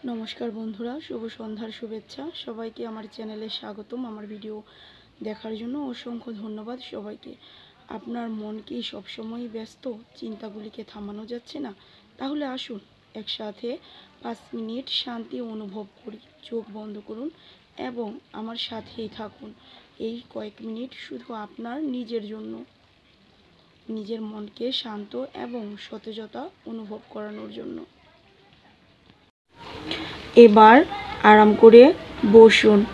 नमस्कार बंधुरा शुभ सन्ध्यार शुभेच्छा सबाइके आमार चैनेले स्वागतम। आमार भिडियो देखार जोन्नो असंख्य धन्यवाद सबाइके। आपनार मन कि सब समय व्यस्त, चिंतागुलिके थामानो जाच्छे ना? ताहले आसुन एकसाथे 5 मिनिट शांति अनुभव करी। चोख बंद करुन एबं आमार साथेई थाकुन। एई कयेक मिनिट शुधु आपनार निजेर जोन्नो, निजेर मनके शांत एबं सतेजता अनुभव करानोर जोन्नो। एबार आराम करे बसुन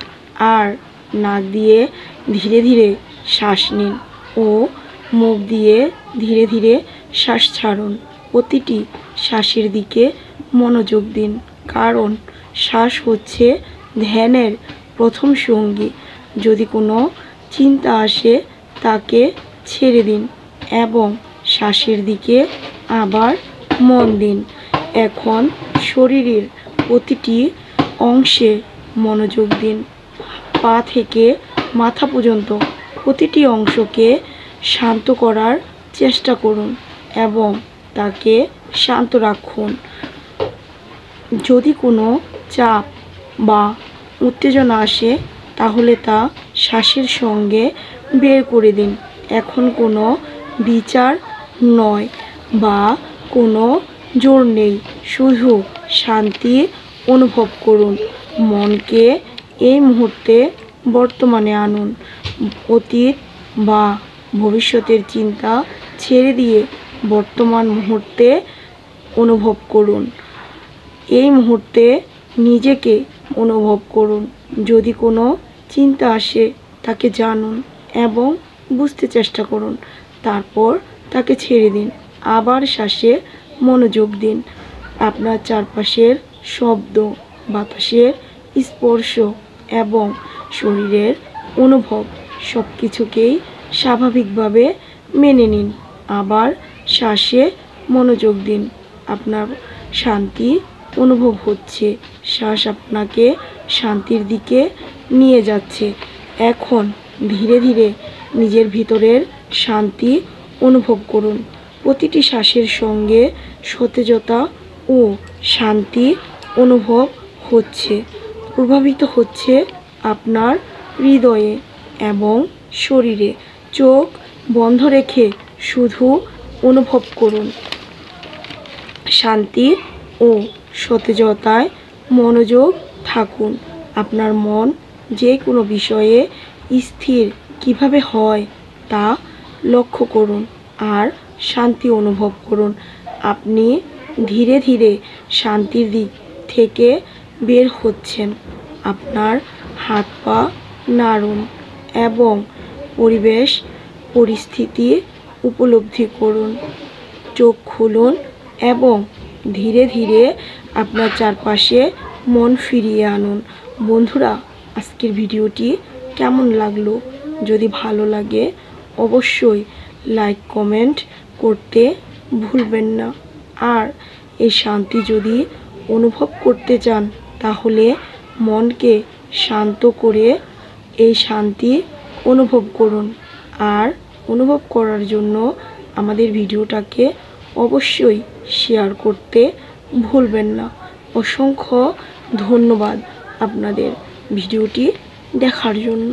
और नाक दिए धीरे धीरे श्वास निन और मुख दिए धीरे धीरे श्वास छाड़ुन। प्रतिटी श्वासेर दिके मनोयोग दिन, कारण श्वास होच्छे ध्यानेर प्रथम संगी। यदि कोनो चिंता आसे ताके छेड़े दिन एबं श्वासेर दिके आबार मन दिन। एखन शरीरेर प्रतिटी अंशे मनोयोग दिन, पा थेके माथा पर्यन्त प्रतिटी अंशके शांत करार चेष्टा करुन एबं ताके शांत राखुन। यदि कोनो चाप बा उत्तेजना आसे ताहले ता श्वासेर संगे बेर करे दिन। एखन कोनो विचार नय बा कोनो जोर नेই, शुधु शांति अनुभव करुन। मन के এই মুহূর্তে বর্তমানে আনুন। অতীত বা ভবিষ্যতের চিন্তা ছেড়ে দিয়ে বর্তমান মুহূর্তে অনুভব করুন। এই মুহূর্তে নিজেকে অনুভব করুন। যদি কোনো চিন্তা আসে তাকে জানুন এবং বুঝতে চেষ্টা করুন। তারপর তাকে ছেড়ে দিন। আবার শ্বাসে মনোযোগ দিন। আপনার চারপাশের শব্দ, বাতাসের স্পর্শ এবং শরীরের অনুভব সবকিছুকেই স্বাভাবিকভাবে মেনে নিন। আবার শ্বাসে মনোযোগ দিন। আপনার শান্তি অনুভব হচ্ছে। শ্বাস আপনাকে শান্তির দিকে নিয়ে যাচ্ছে। এখন ধীরে ধীরে নিজের ভিতরের শান্তি অনুভব করুন। প্রতিটি শ্বাসের সঙ্গে সতেজতা ও শান্তি অনুভব হচ্ছে, প্রভাবিত হচ্ছে আপনার হৃদয়ে এবং শরীরে। চোখ বন্ধ রেখে শুধু অনুভব করুন। শান্তি ও সতেজতায় মনোযোগ থাকুন। আপনার মন যে কোনো বিষয়ে স্থির কিভাবে হয় তা লক্ষ্য করুন আর শান্তি অনুভব করুন। আপনি ধীরে ধীরে শান্তির দিক থেকে বের হচ্ছেন। আপনার হাত পা নাড়ুন এবং পরিবেশ পরিস্থিতি উপলব্ধি করুন। চোখ খুলুন এবং ধীরে ধীরে আপনার চারপাশে মন ফিরিয়ে আনুন। বন্ধুরা, আজকের ভিডিওটি কেমন লাগলো? যদি ভালো লাগে অবশ্যই লাইক কমেন্ট করতে ভুলবেন না। আর এই শান্তি যদি অনুভব করতে চান তাহলে মনকে শান্ত করে এই শান্তি অনুভব করুন। আর অনুভব করার জন্য আমাদের ভিডিওটাকে অবশ্যই শেয়ার করতে ভুলবেন না। অসংখ্য ধন্যবাদ আপনাদের ভিডিওটি দেখার জন্য।